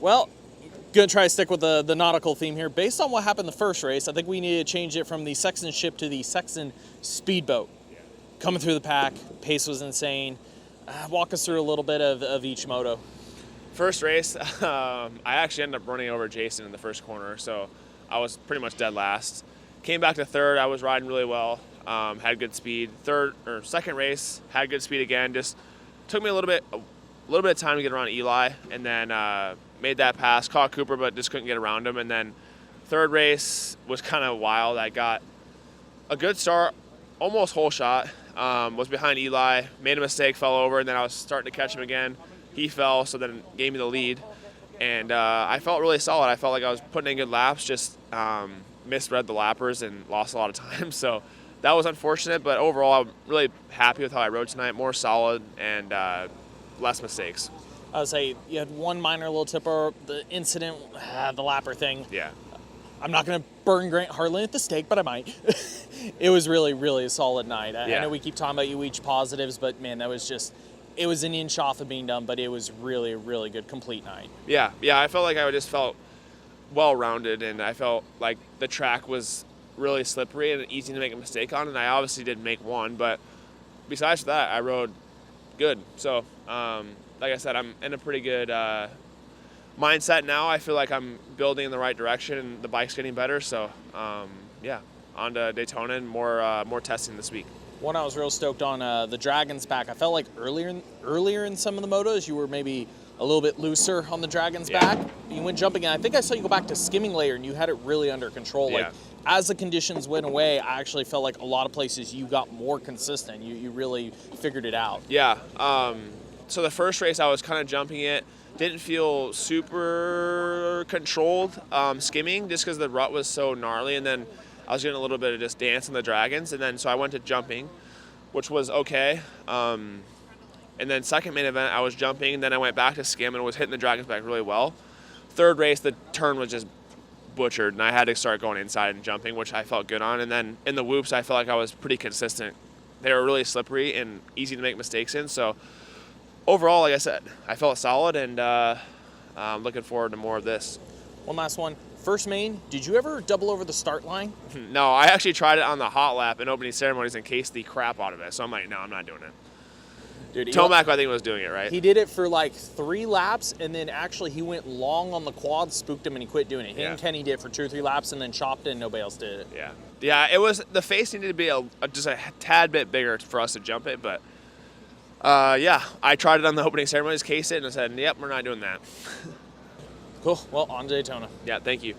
Well, going to try to stick with the nautical theme here. Based on what happened the first race, I think we need to change it from the Sexton ship to the Sexton speedboat. Coming through the pack, pace was insane. Walk us through a little bit of each moto. First race, I actually ended up running over Jason in the first corner, so I was pretty much dead last. Came back to third, I was riding really well, had good speed. Second race, had good speed again. Just took me a little bit of time to get around Eli, and then made that pass, caught Cooper, but just couldn't get around him. And then third race was kind of wild. I got a good start, almost whole shot. Was behind Eli, made a mistake, fell over, and then I was starting to catch him again. He fell, so then gave me the lead. And I felt really solid. I felt like I was putting in good laps, just misread the lappers and lost a lot of time. So that was unfortunate, but overall I'm really happy with how I rode tonight. More solid and less mistakes. I would say you had one minor little tipper, the incident, the lapper thing. Yeah. I'm not going to burn Grant Harlan at the stake, but I might. It was really, really a solid night. I know we keep talking about you each positives, but man, that was just, it was an inch off of being done, but it was really a really good complete night. Yeah, I felt like I just felt well-rounded, and I felt like the track was really slippery and easy to make a mistake on, and I obviously didn't make one, but besides that, I rode good. So, like I said, I'm in a pretty good mindset now. I feel like I'm building in the right direction, and the bike's getting better. So, on to Daytona and more testing this week. One I was real stoked on, the Dragon's back. I felt like earlier in some of the motos, you were maybe a little bit looser on the Dragon's back. You went jumping, and I think I saw you go back to skimming later, and you had it really under control. Like, as the conditions went away, I actually felt like a lot of places you got more consistent. You really figured it out. Yeah. So the first race, I was kind of jumping it. Didn't feel super controlled skimming just because the rut was so gnarly, and then I was getting a little bit of just dance on the Dragons, and then so I went to jumping, which was okay. And then second main event, I was jumping, and then I went back to skim and was hitting the Dragons back really well. Third race, the turn was just butchered, and I had to start going inside and jumping, which I felt good on. And then in the whoops, I felt like I was pretty consistent. They were really slippery and easy to make mistakes in, so overall, like I said, I felt solid, and I'm looking forward to more of this. One last one. First main, did you ever double over the start line? No, I actually tried it on the hot lap in opening ceremonies and cased the crap out of it. So I'm like, no, I'm not doing it. Dude, Tomac, I think, was doing it, right? He did it for like 3 laps, and then actually he went long on the quad, spooked him, and he quit doing it. He and Kenny did it for 2 or 3 laps, and then chopped it, and nobody else did it. Yeah, it was, the face needed to be just a tad bit bigger for us to jump it, but I tried it on the opening ceremonies, cased it, and I said, yep, we're not doing that. Cool. Well, on to Daytona. Yeah, thank you.